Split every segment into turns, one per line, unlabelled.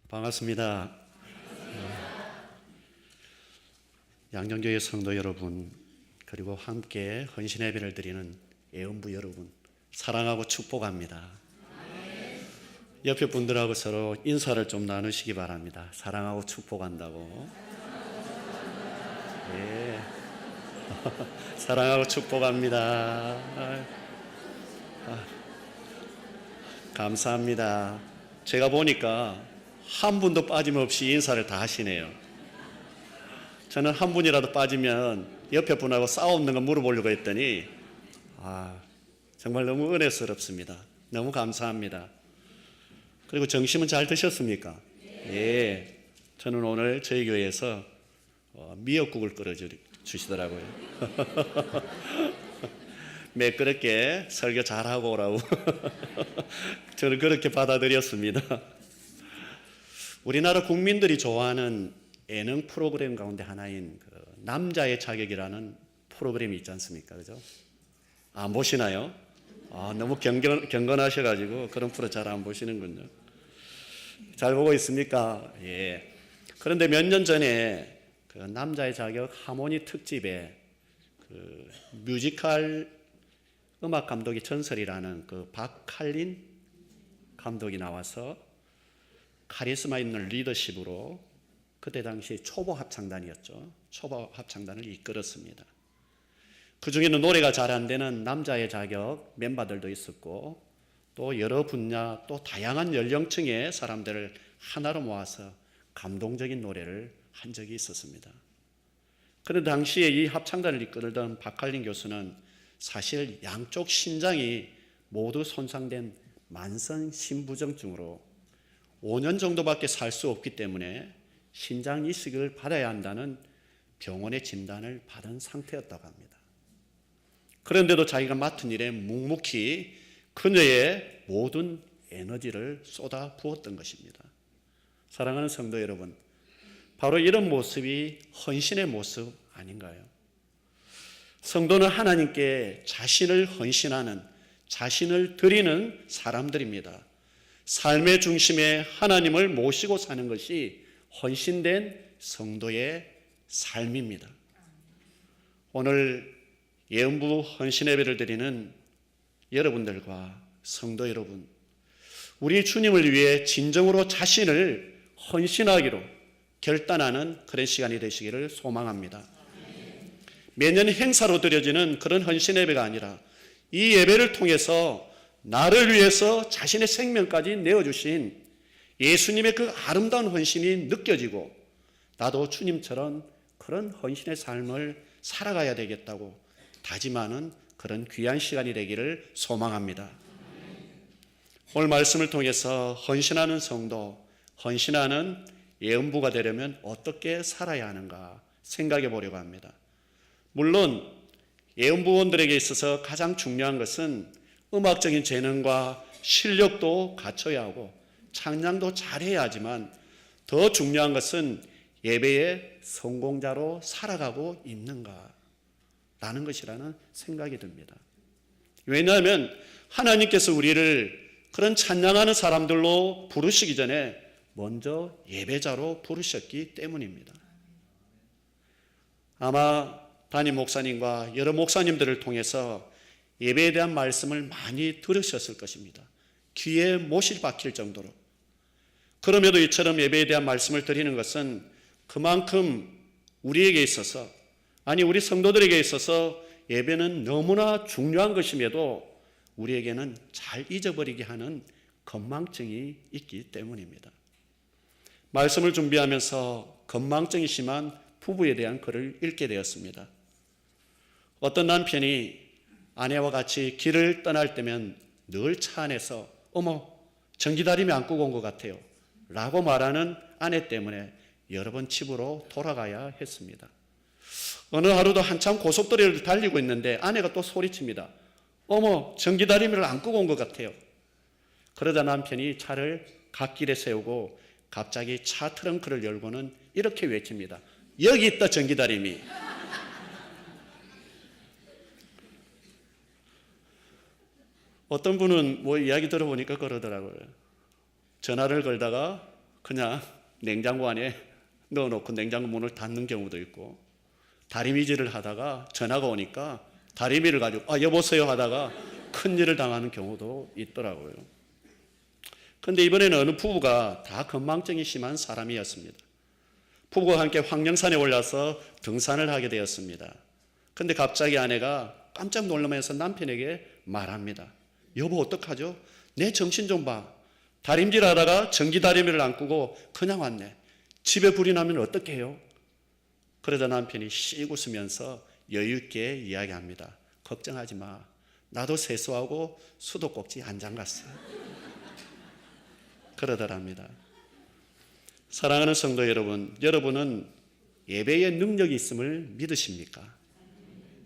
반갑습니다. 양정교회 성도 여러분, 그리고 함께 헌신 예배를 드리는 예언부 여러분, 사랑하고 축복합니다. 옆에 분들하고 서로 인사를 좀 나누시기 바랍니다. 사랑하고 축복한다고. 예. 사랑하고 축복합니다. 감사합니다. 제가 보니까 한 분도 빠짐없이 인사를 다 하시네요. 저는 한 분이라도 빠지면 옆에 분하고 싸우는 거 물어보려고 했더니 정말 너무 은혜스럽습니다. 너무 감사합니다. 그리고 점심은 잘 드셨습니까? 예. 저는 오늘 저희 교회에서 미역국을 끓여 주시더라고요. 매끄럽게 설교 잘하고 오라고 저는 그렇게 받아들였습니다. 우리나라 국민들이 좋아하는 예능 프로그램 가운데 하나인 남자의 자격이라는 프로그램이 있지 않습니까? 그죠? 안 보시나요? 너무 경건하셔가지고 그런 프로 잘 안 보시는군요. 잘 보고 있습니까? 예. 그런데 몇 년 전에 그 남자의 자격 하모니 특집에 그 뮤지컬 음악 감독의 전설이라는 그 박칼린 감독이 나와서 카리스마 있는 리더십으로 그때 당시 초보 합창단이었죠. 초보 합창단을 이끌었습니다. 그 중에는 노래가 잘 안 되는 남자의 자격 멤버들도 있었고 또 여러 분야 또 다양한 연령층의 사람들을 하나로 모아서 감동적인 노래를 한 적이 있었습니다. 그런데 당시에 이 합창단을 이끌던 박칼린 교수는 사실 양쪽 신장이 모두 손상된 만성 신부전증으로 5년 정도밖에 살 수 없기 때문에 신장 이식을 받아야 한다는 병원의 진단을 받은 상태였다고 합니다. 그런데도 자기가 맡은 일에 묵묵히 그녀의 모든 에너지를 쏟아 부었던 것입니다. 사랑하는 성도 여러분, 바로 이런 모습이 헌신의 모습 아닌가요? 성도는 하나님께 자신을 헌신하는, 자신을 드리는 사람들입니다. 삶의 중심에 하나님을 모시고 사는 것이 헌신된 성도의 삶입니다. 오늘 예언부 헌신 예배를 드리는 여러분들과 성도 여러분, 우리 주님을 위해 진정으로 자신을 헌신하기로 결단하는 그런 시간이 되시기를 소망합니다. 매년 행사로 드려지는 그런 헌신 예배가 아니라 이 예배를 통해서 나를 위해서 자신의 생명까지 내어주신 예수님의 그 아름다운 헌신이 느껴지고 나도 주님처럼 그런 헌신의 삶을 살아가야 되겠다고 다짐하는 그런 귀한 시간이 되기를 소망합니다. 오늘 말씀을 통해서 헌신하는 성도, 헌신하는 예언부가 되려면 어떻게 살아야 하는가 생각해 보려고 합니다. 물론 예언부원들에게 있어서 가장 중요한 것은 음악적인 재능과 실력도 갖춰야 하고 찬양도 잘해야 하지만 더 중요한 것은 예배의 성공자로 살아가고 있는가라는 것이라는 생각이 듭니다. 왜냐하면 하나님께서 우리를 그런 찬양하는 사람들로 부르시기 전에 먼저 예배자로 부르셨기 때문입니다. 아마 담임 목사님과 여러 목사님들을 통해서 예배에 대한 말씀을 많이 들으셨을 것입니다. 귀에 못이 박힐 정도로. 그럼에도 이처럼 예배에 대한 말씀을 드리는 것은 그만큼 우리에게 있어서, 아니 우리 성도들에게 있어서 예배는 너무나 중요한 것임에도 우리에게는 잘 잊어버리게 하는 건망증이 있기 때문입니다. 말씀을 준비하면서 건망증이 심한 부부에 대한 글을 읽게 되었습니다. 어떤 남편이 아내와 같이 길을 떠날 때면 늘 차 안에서 어머 전기다리미 안 끄고 온 것 같아요 라고 말하는 아내 때문에 여러 번 집으로 돌아가야 했습니다. 어느 하루도 한참 고속도로를 달리고 있는데 아내가 또 소리칩니다. 어머 전기다리미를 안 끄고 온 것 같아요. 그러자 남편이 차를 갓길에 세우고 갑자기 차 트렁크를 열고는 이렇게 외칩니다. 여기 있다 전기다리미. 어떤 분은 뭐 이야기 들어보니까 그러더라고요. 전화를 걸다가 그냥 냉장고 안에 넣어놓고 냉장고 문을 닫는 경우도 있고, 다리미질을 하다가 전화가 오니까 다리미를 가지고 여보세요 하다가 큰일을 당하는 경우도 있더라고요. 그런데 이번에는 어느 부부가 다 건망증이 심한 사람이었습니다. 부부가 함께 황령산에 올라서 등산을 하게 되었습니다. 그런데 갑자기 아내가 깜짝 놀라면서 남편에게 말합니다. 여보, 어떡하죠? 내 정신 좀 봐. 다림질 하다가 전기다리미를 안 끄고 그냥 왔네. 집에 불이 나면 어떡해요? 그러자 남편이 씩 웃으면서 여유있게 이야기합니다. 걱정하지 마. 나도 세수하고 수도꼭지 안 잠갔어요. 그러더랍니다. 사랑하는 성도 여러분, 여러분은 예배의 능력이 있음을 믿으십니까?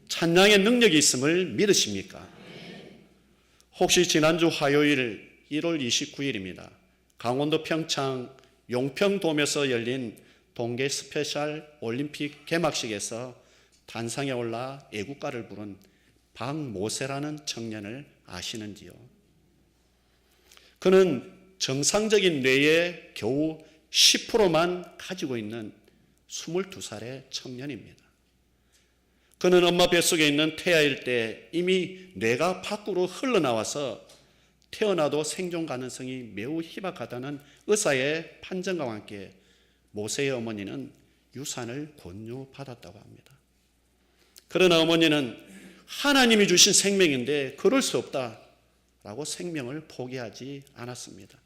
찬양의 능력이 있음을 믿으십니까? 혹시 지난주 화요일 1월 29일입니다. 강원도 평창 용평돔에서 열린 동계 스페셜 올림픽 개막식에서 단상에 올라 애국가를 부른 박모세라는 청년을 아시는지요? 그는 정상적인 뇌의 겨우 10%만 가지고 있는 22살의 청년입니다. 그는 엄마 뱃속에 있는 태아일 때 이미 뇌가 밖으로 흘러나와서 태어나도 생존 가능성이 매우 희박하다는 의사의 판정과 함께 모세의 어머니는 유산을 권유받았다고 합니다. 그러나 어머니는 하나님이 주신 생명인데 그럴 수 없다라고 생명을 포기하지 않았습니다.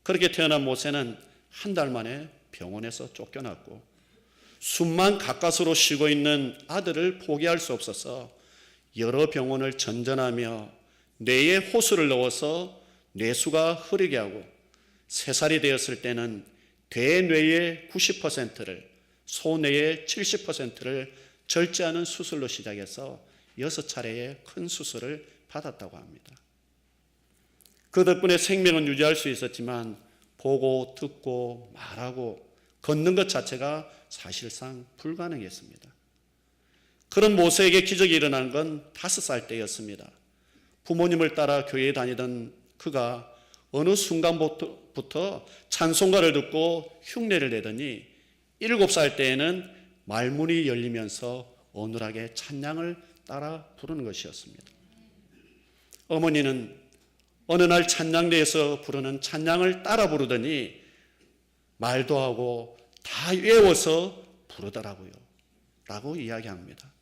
그렇게 태어난 모세는 한 달 만에 병원에서 쫓겨났고 숨만 가까스로 쉬고 있는 아들을 포기할 수 없어서 여러 병원을 전전하며 뇌에 호수를 넣어서 뇌수가 흐르게 하고 3살이 되었을 때는 대뇌의 90%를 소뇌의 70%를 절제하는 수술로 시작해서 6차례의 큰 수술을 받았다고 합니다. 그 덕분에 생명은 유지할 수 있었지만 보고 듣고 말하고 걷는 것 자체가 사실상 불가능했습니다. 그런 모세에게 기적이 일어난 건 5살 때였습니다. 부모님을 따라 교회에 다니던 그가 어느 순간부터 찬송가를 듣고 흉내를 내더니 7살 때에는 말문이 열리면서 어눌하게 찬양을 따라 부르는 것이었습니다. 어머니는 어느 날 찬양대에서 부르는 찬양을 따라 부르더니 말도 하고 다 외워서 부르더라고요 라고 이야기합니다.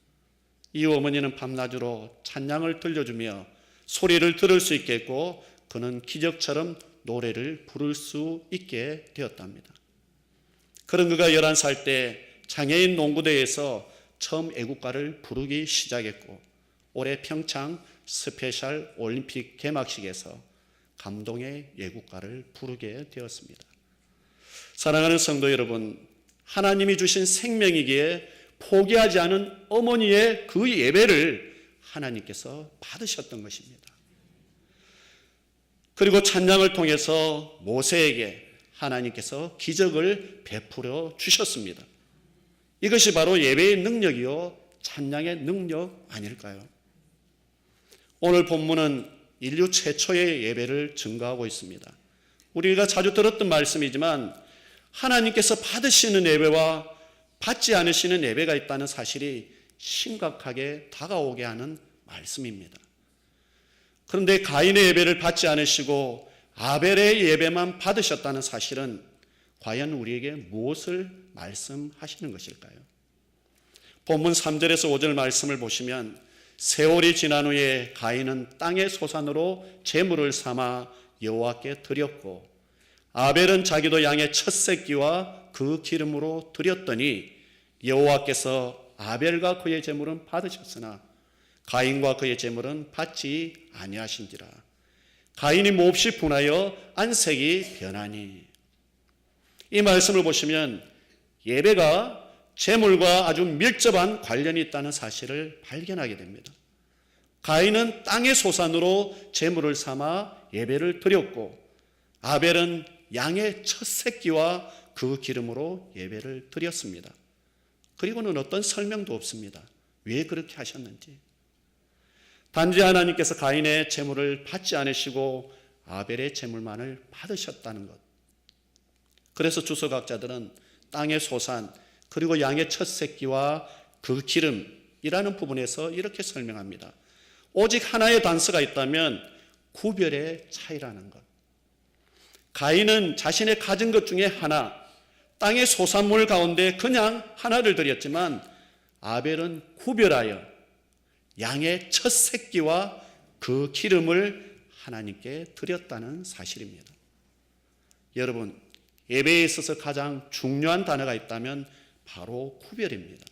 이 어머니는 밤낮으로 찬양을 들려주며 소리를 들을 수 있게 했고 그는 기적처럼 노래를 부를 수 있게 되었답니다. 그런 그가 11살 때 장애인 농구대회에서 처음 애국가를 부르기 시작했고 올해 평창 스페셜 올림픽 개막식에서 감동의 애국가를 부르게 되었습니다. 사랑하는 성도 여러분, 하나님이 주신 생명이기에 포기하지 않은 어머니의 그 예배를 하나님께서 받으셨던 것입니다. 그리고 찬양을 통해서 모세에게 하나님께서 기적을 베풀어 주셨습니다. 이것이 바로 예배의 능력이요 찬양의 능력 아닐까요? 오늘 본문은 인류 최초의 예배를 증거하고 있습니다. 우리가 자주 들었던 말씀이지만 하나님께서 받으시는 예배와 받지 않으시는 예배가 있다는 사실이 심각하게 다가오게 하는 말씀입니다. 그런데 가인의 예배를 받지 않으시고 아벨의 예배만 받으셨다는 사실은 과연 우리에게 무엇을 말씀하시는 것일까요? 본문 3절에서 5절 말씀을 보시면 세월이 지난 후에 가인은 땅의 소산으로 제물을 삼아 여호와께 드렸고 아벨은 자기도 양의 첫 새끼와 그 기름으로 드렸더니 여호와께서 아벨과 그의 제물은 받으셨으나 가인과 그의 제물은 받지 아니하신지라. 가인이 몹시 분하여 안색이 변하니. 이 말씀을 보시면 예배가 제물과 아주 밀접한 관련이 있다는 사실을 발견하게 됩니다. 가인은 땅의 소산으로 제물을 삼아 예배를 드렸고 아벨은 양의 첫 새끼와 그 기름으로 예배를 드렸습니다. 그리고는 어떤 설명도 없습니다. 왜 그렇게 하셨는지. 단지 하나님께서 가인의 제물을 받지 않으시고 아벨의 제물만을 받으셨다는 것. 그래서 주석학자들은 땅의 소산 그리고 양의 첫 새끼와 그 기름이라는 부분에서 이렇게 설명합니다. 오직 하나의 단서가 있다면 구별의 차이라는 것. 가인은 자신의 가진 것 중에 하나, 땅의 소산물 가운데 그냥 하나를 드렸지만 아벨은 구별하여 양의 첫 새끼와 그 기름을 하나님께 드렸다는 사실입니다. 여러분, 예배에 있어서 가장 중요한 단어가 있다면 바로 구별입니다.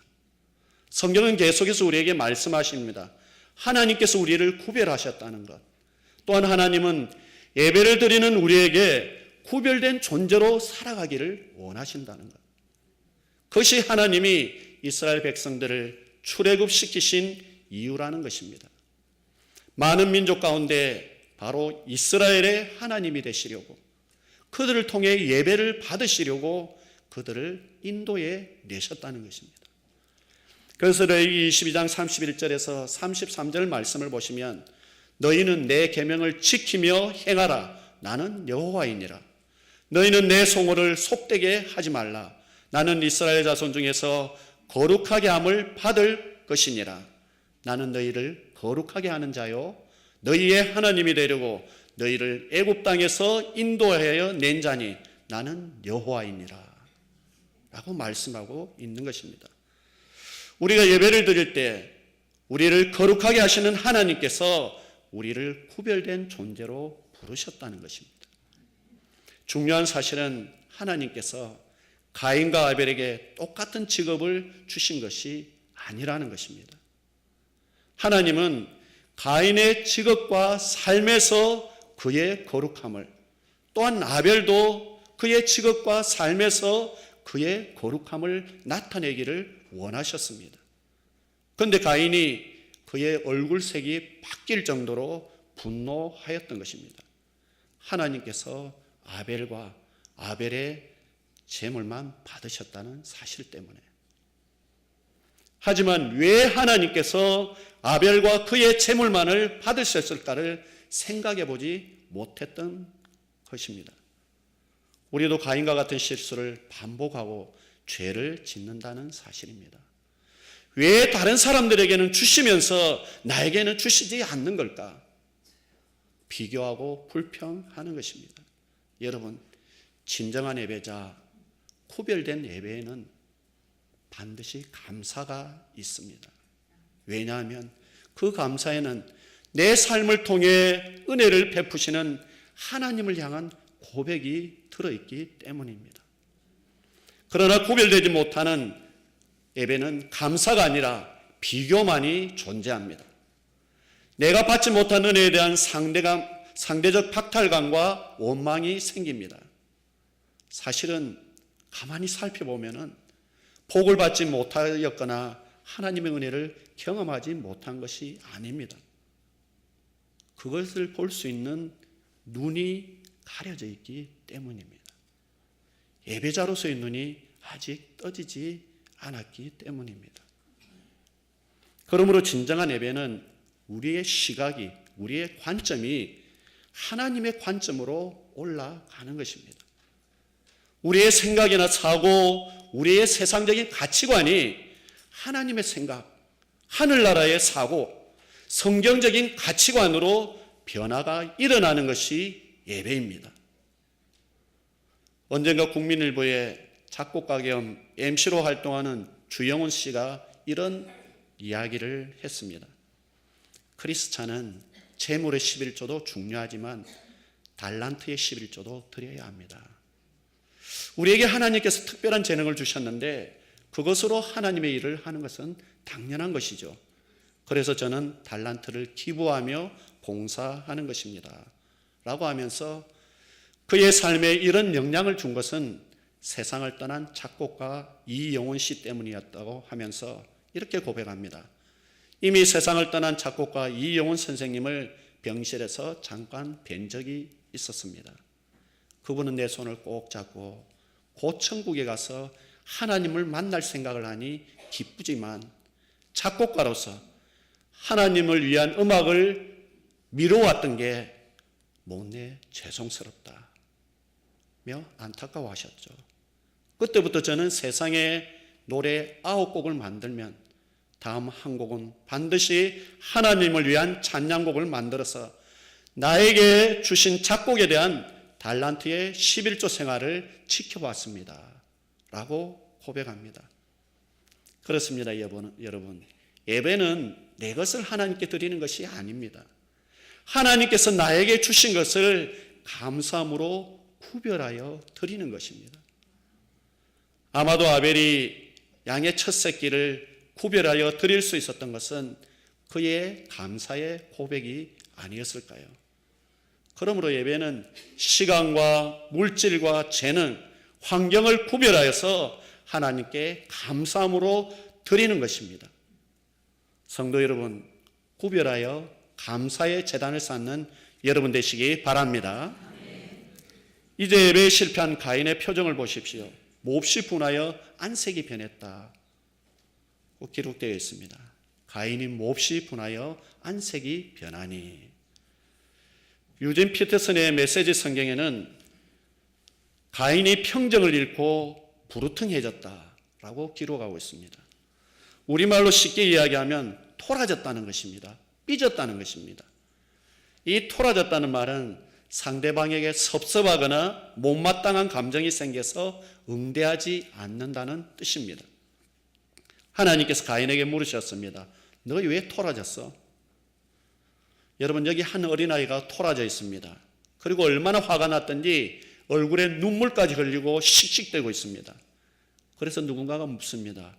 성경은 계속해서 우리에게 말씀하십니다. 하나님께서 우리를 구별하셨다는 것. 또한 하나님은 예배를 드리는 우리에게 구별된 존재로 살아가기를 원하신다는 것. 그것이 하나님이 이스라엘 백성들을 출애굽시키신 이유라는 것입니다. 많은 민족 가운데 바로 이스라엘의 하나님이 되시려고, 그들을 통해 예배를 받으시려고 그들을 인도에 내셨다는 것입니다. 그래서 레위기 22장 31절에서 33절 말씀을 보시면 너희는 내 계명을 지키며 행하라. 나는 여호와이니라. 너희는 내 성호를 속되게 하지 말라. 나는 이스라엘 자손 중에서 거룩하게 함을 받을 것이니라. 나는 너희를 거룩하게 하는 자요 너희의 하나님이 되려고 너희를 애굽 땅에서 인도하여 낸 자니 나는 여호와이니라 라고 말씀하고 있는 것입니다. 우리가 예배를 드릴 때 우리를 거룩하게 하시는 하나님께서 우리를 구별된 존재로 부르셨다는 것입니다. 중요한 사실은 하나님께서 가인과 아벨에게 똑같은 직업을 주신 것이 아니라는 것입니다. 하나님은 가인의 직업과 삶에서 그의 거룩함을, 또한 아벨도 그의 직업과 삶에서 그의 거룩함을 나타내기를 원하셨습니다. 그런데 가인이 그의 얼굴색이 바뀔 정도로 분노하였던 것입니다. 하나님께서 아벨과 아벨의 제물만 받으셨다는 사실 때문에. 하지만 왜 하나님께서 아벨과 그의 제물만을 받으셨을까를 생각해 보지 못했던 것입니다. 우리도 가인과 같은 실수를 반복하고 죄를 짓는다는 사실입니다. 왜 다른 사람들에게는 주시면서 나에게는 주시지 않는 걸까? 비교하고 불평하는 것입니다. 여러분, 진정한 예배자, 구별된 예배에는 반드시 감사가 있습니다. 왜냐하면 그 감사에는 내 삶을 통해 은혜를 베푸시는 하나님을 향한 고백이 들어있기 때문입니다. 그러나 구별되지 못하는 예배는 감사가 아니라 비교만이 존재합니다. 내가 받지 못한 은혜에 대한 상대적 박탈감과 원망이 생깁니다. 사실은 가만히 살펴보면 복을 받지 못하였거나 하나님의 은혜를 경험하지 못한 것이 아닙니다. 그것을 볼 수 있는 눈이 가려져 있기 때문입니다. 예배자로서의 눈이 아직 떠지지 않았기 때문입니다. 그러므로 진정한 예배는 우리의 시각이, 우리의 관점이 하나님의 관점으로 올라가는 것입니다. 우리의 생각이나 사고, 우리의 세상적인 가치관이 하나님의 생각, 하늘나라의 사고, 성경적인 가치관으로 변화가 일어나는 것이 예배입니다. 언젠가 국민일보의 작곡가 겸 MC로 활동하는 주영훈 씨가 이런 이야기를 했습니다. 크리스찬은 재물의 11조도 중요하지만 달란트의 11조도 드려야 합니다. 우리에게 하나님께서 특별한 재능을 주셨는데 그것으로 하나님의 일을 하는 것은 당연한 것이죠. 그래서 저는 달란트를 기부하며 봉사하는 것입니다 라고 하면서 그의 삶에 이런 영향을 준 것은 세상을 떠난 작곡가 이영훈 씨 때문이었다고 하면서 이렇게 고백합니다. 이미 세상을 떠난 작곡가 이영훈 선생님을 병실에서 잠깐 뵌 적이 있었습니다. 그분은 내 손을 꼭 잡고 곧 천국에 가서 하나님을 만날 생각을 하니 기쁘지만 작곡가로서 하나님을 위한 음악을 미뤄왔던 게 못내 죄송스럽다 안타까워하셨죠. 그때부터 저는 세상에 노래 9곡을 만들면 다음 한 곡은 반드시 하나님을 위한 찬양곡을 만들어서 나에게 주신 작곡에 대한 달란트의 11조 생활을 지켜봤습니다 라고 고백합니다. 그렇습니다. 여러분, 예배는 내 것을 하나님께 드리는 것이 아닙니다. 하나님께서 나에게 주신 것을 감사함으로 구별하여 드리는 것입니다. 아마도 아벨이 양의 첫 새끼를 구별하여 드릴 수 있었던 것은 그의 감사의 고백이 아니었을까요? 그러므로 예배는 시간과 물질과 재능, 환경을 구별하여서 하나님께 감사함으로 드리는 것입니다. 성도 여러분, 구별하여 감사의 제단을 쌓는 여러분 되시기 바랍니다. 이제 예배에 실패한 가인의 표정을 보십시오. 몹시 분하여 안색이 변했다. 기록되어 있습니다. 가인이 몹시 분하여 안색이 변하니. 유진 피터슨의 메시지 성경에는 가인이 평정을 잃고 부르퉁해졌다라고 기록하고 있습니다. 우리말로 쉽게 이야기하면 토라졌다는 것입니다. 삐졌다는 것입니다. 이 토라졌다는 말은 상대방에게 섭섭하거나 못마땅한 감정이 생겨서 응대하지 않는다는 뜻입니다. 하나님께서 가인에게 물으셨습니다. 너 왜 토라졌어? 여러분, 여기 한 어린아이가 토라져 있습니다. 그리고 얼마나 화가 났던지 얼굴에 눈물까지 흘리고 씩씩대고 있습니다. 그래서 누군가가 묻습니다.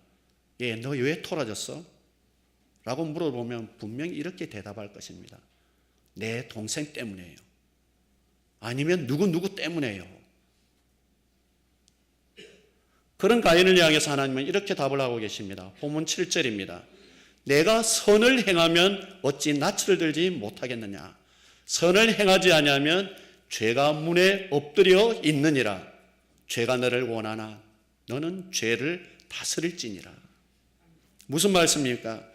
예, 너 왜 토라졌어? 라고 물어보면 분명히 이렇게 대답할 것입니다. 내 동생 때문이에요. 아니면 누구 때문이에요. 그런 가인을 향해서 하나님은 이렇게 답을 하고 계십니다. 본문 7절입니다. 내가 선을 행하면 어찌 낯을 들지 못하겠느냐. 선을 행하지 아니하면 죄가 문에 엎드려 있느니라. 죄가 너를 원하나 너는 죄를 다스릴지니라. 무슨 말씀입니까?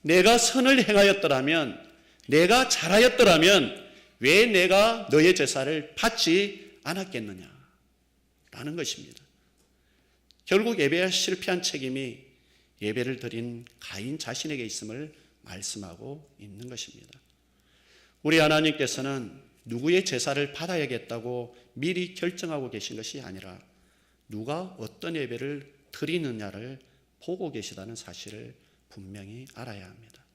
내가 선을 행하였더라면, 내가 잘하였더라면 왜 내가 너의 제사를 받지 않았겠느냐 라는 것입니다. 결국 예배에 실패한 책임이 예배를 드린 가인 자신에게 있음을 말씀하고 있는 것입니다. 우리 하나님께서는 누구의 제사를 받아야겠다고 미리 결정하고 계신 것이 아니라 누가 어떤 예배를 드리느냐를 보고 계시다는 사실을 분명히 알아야 합니다.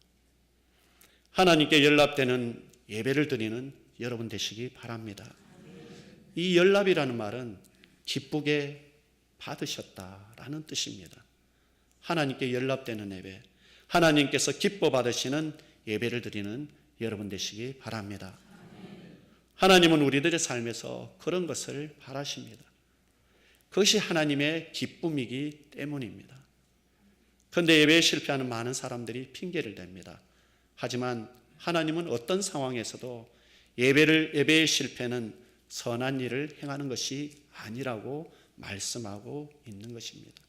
하나님께 연락되는 예배를 드리는 여러분 되시기 바랍니다. 이 연락이라는 말은 기쁘게 받으셨다라는 뜻입니다. 하나님께 연락되는 예배, 하나님께서 기뻐 받으시는 예배를 드리는 여러분 되시기 바랍니다. 하나님은 우리들의 삶에서 그런 것을 바라십니다. 그것이 하나님의 기쁨이기 때문입니다. 그런데 예배에 실패하는 많은 사람들이 핑계를 댑니다. 하지만 하나님은 어떤 상황에서도 예배의 실패는 선한 일을 행하는 것이 아니라고 말씀하고 있는 것입니다.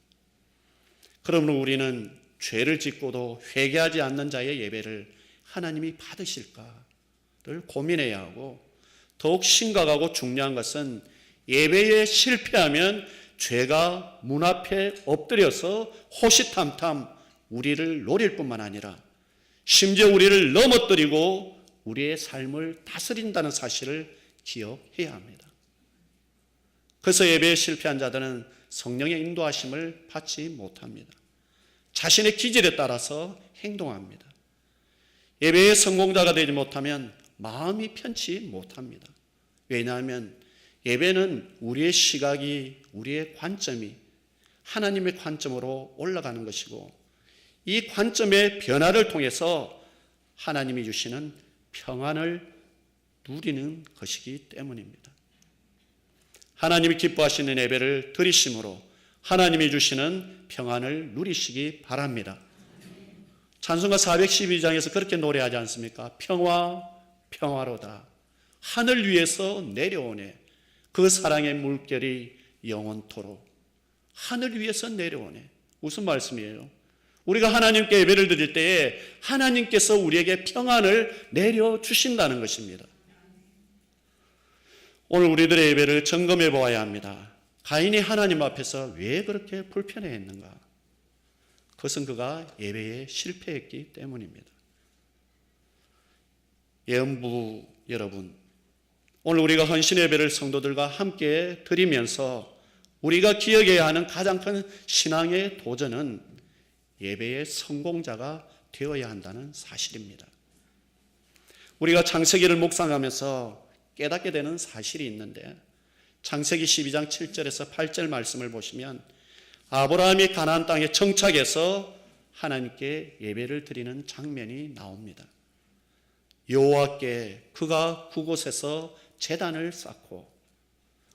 그러므로 우리는 죄를 짓고도 회개하지 않는 자의 예배를 하나님이 받으실까를 고민해야 하고, 더욱 심각하고 중요한 것은 예배에 실패하면 죄가 문 앞에 엎드려서 호시탐탐 우리를 노릴 뿐만 아니라 심지어 우리를 넘어뜨리고 우리의 삶을 다스린다는 사실을 기억해야 합니다. 그래서 예배에 실패한 자들은 성령의 인도하심을 받지 못합니다. 자신의 기질에 따라서 행동합니다. 예배의 성공자가 되지 못하면 마음이 편치 못합니다. 왜냐하면 예배는 우리의 시각이, 우리의 관점이 하나님의 관점으로 올라가는 것이고, 이 관점의 변화를 통해서 하나님이 주시는 평안을 누리는 것이기 때문입니다. 하나님이 기뻐하시는 예배를 드리심으로 하나님이 주시는 평안을 누리시기 바랍니다. 찬송가 412장에서 그렇게 노래하지 않습니까? 평화 평화로다. 하늘 위에서 내려오네. 그 사랑의 물결이 영원토록. 하늘 위에서 내려오네. 무슨 말씀이에요? 우리가 하나님께 예배를 드릴 때에 하나님께서 우리에게 평안을 내려주신다는 것입니다. 오늘 우리들의 예배를 점검해 보아야 합니다. 가인이 하나님 앞에서 왜 그렇게 불편해했는가? 그것은 그가 예배에 실패했기 때문입니다. 예언부 여러분, 오늘 우리가 헌신 예배를 성도들과 함께 드리면서 우리가 기억해야 하는 가장 큰 신앙의 도전은 예배의 성공자가 되어야 한다는 사실입니다. 우리가 창세기를 묵상하면서 깨닫게 되는 사실이 있는데, 창세기 12장 7절에서 8절 말씀을 보시면 아브라함이 가나안 땅에 정착해서 하나님께 예배를 드리는 장면이 나옵니다. 여호와께 그가 그곳에서 제단을 쌓고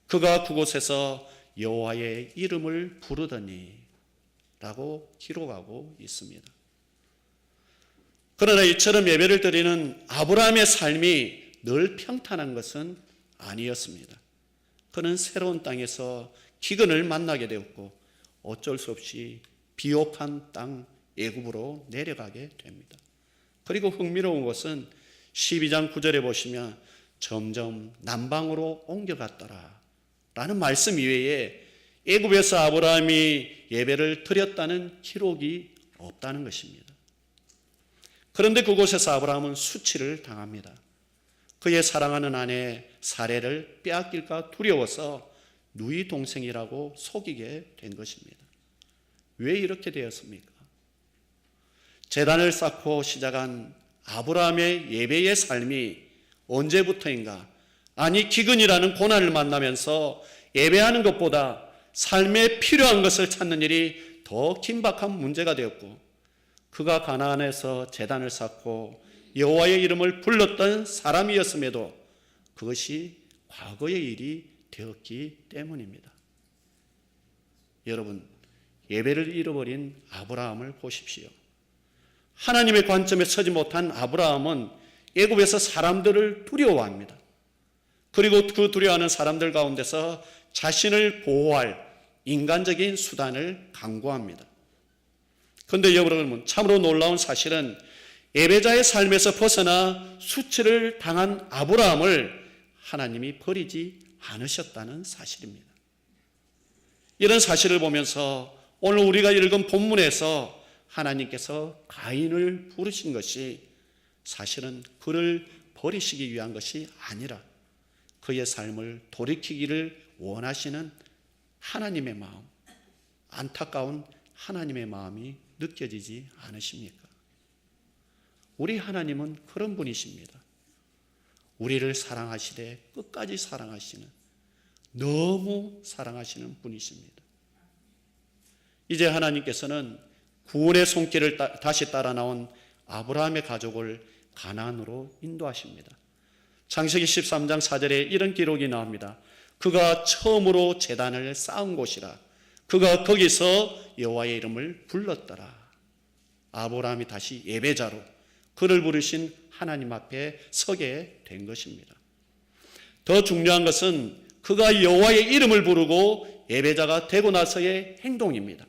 그가 그곳에서 여호와의 이름을 부르더니 라고 기록하고 있습니다. 그러나 이처럼 예배를 드리는 아브라함의 삶이 늘 평탄한 것은 아니었습니다. 그는 새로운 땅에서 기근을 만나게 되었고 어쩔 수 없이 비옥한 땅 애굽으로 내려가게 됩니다. 그리고 흥미로운 것은 12장 9절에 보시면 점점 남방으로 옮겨갔더라 라는 말씀 이외에 애굽에서 아브라함이 예배를 드렸다는 기록이 없다는 것입니다. 그런데 그곳에서 아브라함은 수치를 당합니다. 그의 사랑하는 아내 사레를 빼앗길까 두려워서 누이 동생이라고 속이게 된 것입니다. 왜 이렇게 되었습니까? 제단을 쌓고 시작한 아브라함의 예배의 삶이 언제부터인가? 아니, 기근이라는 고난을 만나면서 예배하는 것보다 삶에 필요한 것을 찾는 일이 더 긴박한 문제가 되었고, 그가 가나안에서 제단을 쌓고 여호와의 이름을 불렀던 사람이었음에도 그것이 과거의 일이 되었기 때문입니다. 여러분, 예배를 잃어버린 아브라함을 보십시오. 하나님의 관점에 서지 못한 아브라함은 애굽에서 사람들을 두려워합니다. 그리고 그 두려워하는 사람들 가운데서 자신을 보호할 인간적인 수단을 강구합니다. 그런데 여러분, 참으로 놀라운 사실은 예배자의 삶에서 벗어나 수치를 당한 아브라함을 하나님이 버리지 않으셨다는 사실입니다. 이런 사실을 보면서 오늘 우리가 읽은 본문에서 하나님께서 가인을 부르신 것이 사실은 그를 버리시기 위한 것이 아니라 그의 삶을 돌이키기를 원하시는 하나님의 마음, 안타까운 하나님의 마음이 느껴지지 않으십니까? 우리 하나님은 그런 분이십니다. 우리를 사랑하시되 끝까지 사랑하시는, 너무 사랑하시는 분이십니다. 이제 하나님께서는 구원의 손길을 다시 따라 나온 아브라함의 가족을 가나안으로 인도하십니다. 창세기 13장 4절에 이런 기록이 나옵니다. 그가 처음으로 제단을 쌓은 곳이라. 그가 거기서 여호와의 이름을 불렀더라. 아브라함이 다시 예배자로 그를 부르신 하나님 앞에 서게 된 것입니다. 더 중요한 것은 그가 여호와의 이름을 부르고 예배자가 되고 나서의 행동입니다.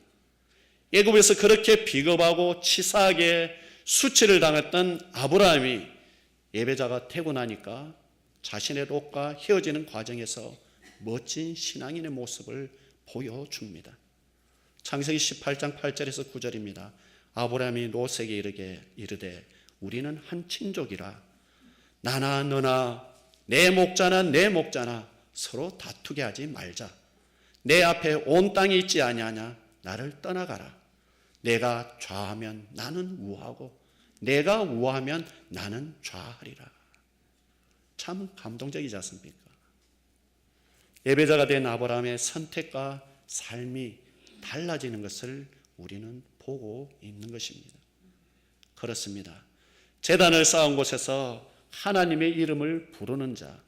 애굽에서 그렇게 비겁하고 치사하게 수치를 당했던 아브라함이 예배자가 되고 나니까 자신의 롯과 헤어지는 과정에서 멋진 신앙인의 모습을 보여줍니다. 창세기 18장 8절에서 9절입니다. 아브라함이 롯에게 이르되 우리는 한 친족이라 나나 너나 내 목자나 서로 다투게 하지 말자. 내 앞에 온 땅이 있지 아니하냐. 나를 떠나가라. 내가 좌하면 나는 우하고 내가 우하면 나는 좌하리라. 참 감동적이지 않습니까? 예배자가 된 아브라함의 선택과 삶이 달라지는 것을 우리는 보고 있는 것입니다. 그렇습니다. 제단을 쌓은 곳에서 하나님의 이름을 부르는 자,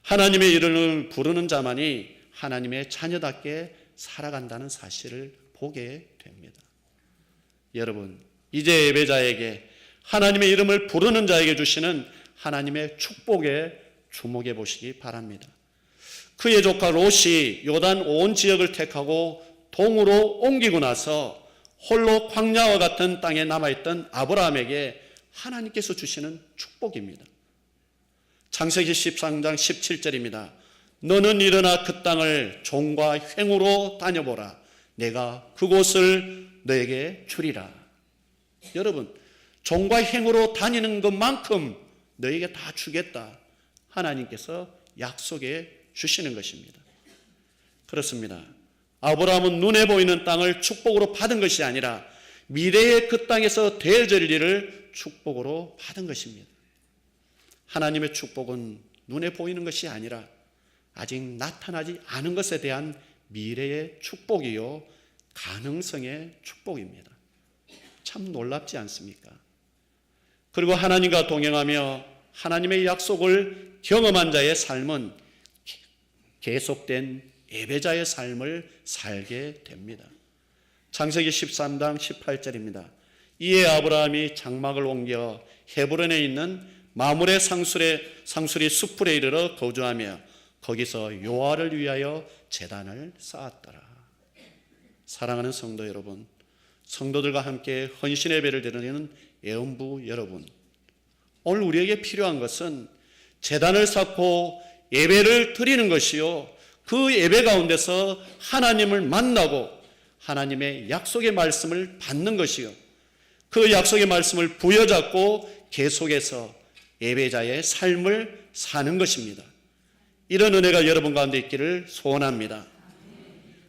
하나님의 이름을 부르는 자만이 하나님의 자녀답게 살아간다는 사실을 보게 됩니다. 여러분, 이제 예배자에게 하나님의 이름을 부르는 자에게 주시는 하나님의 축복에 주목해 보시기 바랍니다. 그의 조카 롯이 요단 온 지역을 택하고 동으로 옮기고 나서 홀로 광야와 같은 땅에 남아있던 아브라함에게 하나님께서 주시는 축복입니다. 창세기 13장 17절입니다. 너는 일어나 그 땅을 종과 횡으로 다녀보라. 내가 그곳을 너에게 주리라. 여러분, 종과 횡으로 다니는 것만큼 너에게 다 주겠다. 하나님께서 약속해 주시는 것입니다. 그렇습니다. 아브라함은 눈에 보이는 땅을 축복으로 받은 것이 아니라 미래의 그 땅에서 되어질 일을 축복으로 받은 것입니다. 하나님의 축복은 눈에 보이는 것이 아니라 아직 나타나지 않은 것에 대한 미래의 축복이요, 가능성의 축복입니다. 참 놀랍지 않습니까? 그리고 하나님과 동행하며 하나님의 약속을 경험한 자의 삶은 계속된 예배자의 삶을 살게 됩니다. 창세기 13장 18절입니다. 이에 아브라함이 장막을 옮겨 헤브론에 있는 마므레 상수리 숲풀에 이르러 거주하며 거기서 여호와를 위하여 제단을 쌓았더라. 사랑하는 성도 여러분, 성도들과 함께 헌신 예배를 드리는 예언부 여러분, 오늘 우리에게 필요한 것은 제단을 쌓고 예배를 드리는 것이요, 그 예배 가운데서 하나님을 만나고 하나님의 약속의 말씀을 받는 것이요, 그 약속의 말씀을 부여잡고 계속해서 예배자의 삶을 사는 것입니다. 이런 은혜가 여러분 가운데 있기를 소원합니다.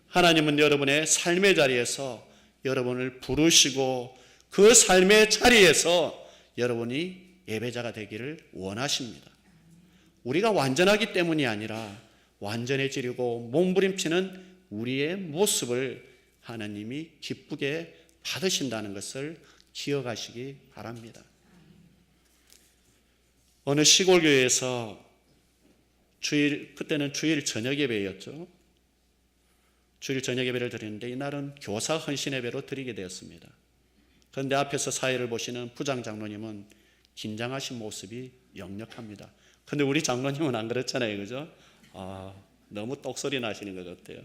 하나님은 여러분의 삶의 자리에서 여러분을 부르시고 그 삶의 자리에서 여러분이 예배자가 되기를 원하십니다. 우리가 완전하기 때문이 아니라 완전해지려고 몸부림치는 우리의 모습을 하나님이 기쁘게 받으신다는 것을 기억하시기 바랍니다. 어느 시골 교회에서 그때는 주일 저녁 예배였죠. 주일 저녁 예배를 드리는데 이날은 교사 헌신 예배로 드리게 되었습니다. 그런데 앞에서 사회를 보시는 부장 장로님은 긴장하신 모습이 역력합니다. 그런데 우리 장로님은 안 그렇잖아요, 그죠? 너무 똑소리 나시는 것 같아요.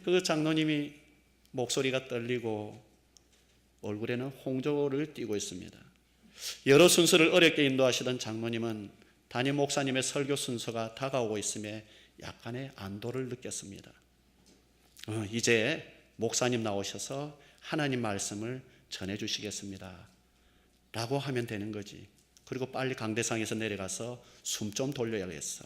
그 장로님이 목소리가 떨리고 얼굴에는 홍조를 띠고 있습니다. 여러 순서를 어렵게 인도하시던 장로님은 담임 목사님의 설교 순서가 다가오고 있음에 약간의 안도를 느꼈습니다. 이제 목사님 나오셔서 하나님 말씀을 전해주시겠습니다 라고 하면 되는 거지. 그리고 빨리 강대상에서 내려가서 숨 좀 돌려야겠어.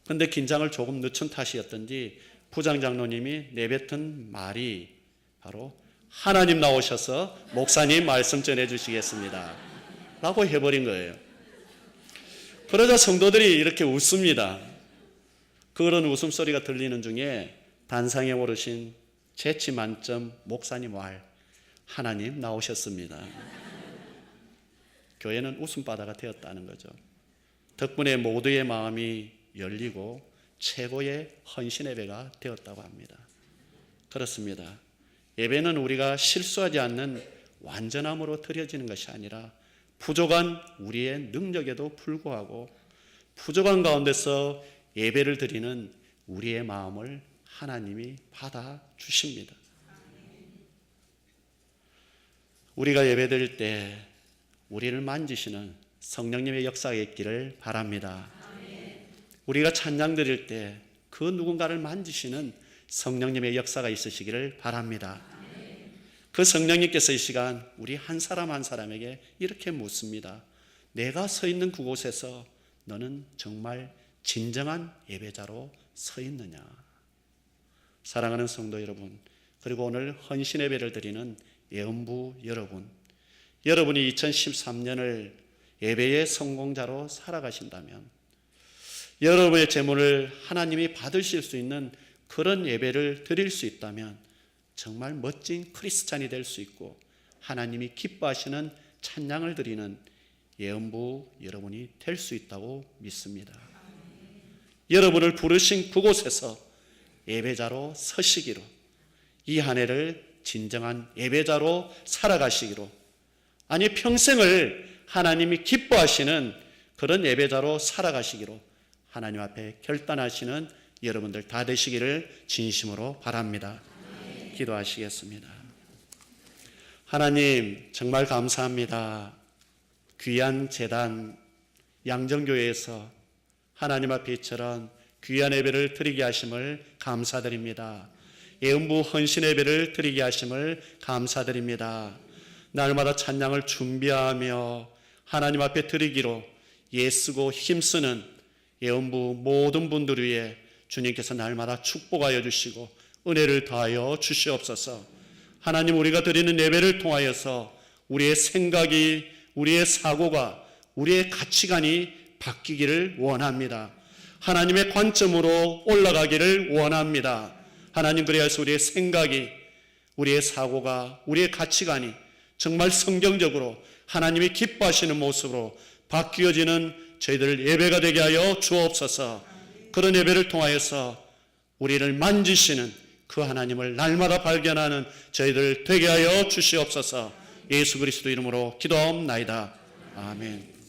그런데 긴장을 조금 늦춘 탓이었던지 부장 장로님이 내뱉은 말이 바로 하나님 나오셔서 목사님 말씀 전해주시겠습니다 라고 해버린 거예요. 그러자 성도들이 이렇게 웃습니다. 그런 웃음소리가 들리는 중에 단상에 오르신 재치 만점 목사님 말, 하나님 나오셨습니다. 교회는 웃음바다가 되었다는 거죠. 덕분에 모두의 마음이 열리고 최고의 헌신 예배가 되었다고 합니다. 그렇습니다. 예배는 우리가 실수하지 않는 완전함으로 드려지는 것이 아니라 부족한 우리의 능력에도 불구하고 부족한 가운데서 예배를 드리는 우리의 마음을 하나님이 받아주십니다. 우리가 예배드릴 때 우리를 만지시는 성령님의 역사가 있기를 바랍니다. 우리가 찬양 드릴 때 그 누군가를 만지시는 성령님의 역사가 있으시기를 바랍니다. 그 성령님께서 이 시간 우리 한 사람 한 사람에게 이렇게 묻습니다. 내가 서 있는 그곳에서 너는 정말 진정한 예배자로 서 있느냐? 사랑하는 성도 여러분, 그리고 오늘 헌신 예배를 드리는 예언부 여러분, 여러분이 2013년을 예배의 성공자로 살아가신다면, 여러분의 재물을 하나님이 받으실 수 있는 그런 예배를 드릴 수 있다면 정말 멋진 크리스찬이 될 수 있고 하나님이 기뻐하시는 찬양을 드리는 예언부 여러분이 될 수 있다고 믿습니다. 여러분을 부르신 그곳에서 예배자로 서시기로, 이 한 해를 진정한 예배자로 살아가시기로, 아니 평생을 하나님이 기뻐하시는 그런 예배자로 살아가시기로 하나님 앞에 결단하시는 여러분들 다 되시기를 진심으로 바랍니다. 기도하시겠습니다. 하나님 정말 감사합니다. 귀한 제단 양정교회에서 하나님 앞에 이처럼 귀한 예배를 드리게 하심을 감사드립니다. 예언부 헌신 예배를 드리게 하심을 감사드립니다. 날마다 찬양을 준비하며 하나님 앞에 드리기로 애쓰고 힘쓰는 예언부 모든 분들 위해 주님께서 날마다 축복하여 주시고 은혜를 더하여 주시옵소서. 하나님, 우리가 드리는 예배를 통하여서 우리의 생각이, 우리의 사고가, 우리의 가치관이 바뀌기를 원합니다. 하나님의 관점으로 올라가기를 원합니다. 하나님, 그래서 우리의 생각이, 우리의 사고가, 우리의 가치관이 정말 성경적으로 하나님이 기뻐하시는 모습으로 바뀌어지는 저희들 예배가 되게 하여 주옵소서. 그런 예배를 통하여서 우리를 만지시는 그 하나님을 날마다 발견하는 저희들 되게 하여 주시옵소서. 예수 그리스도 이름으로 기도하옵나이다. 아멘.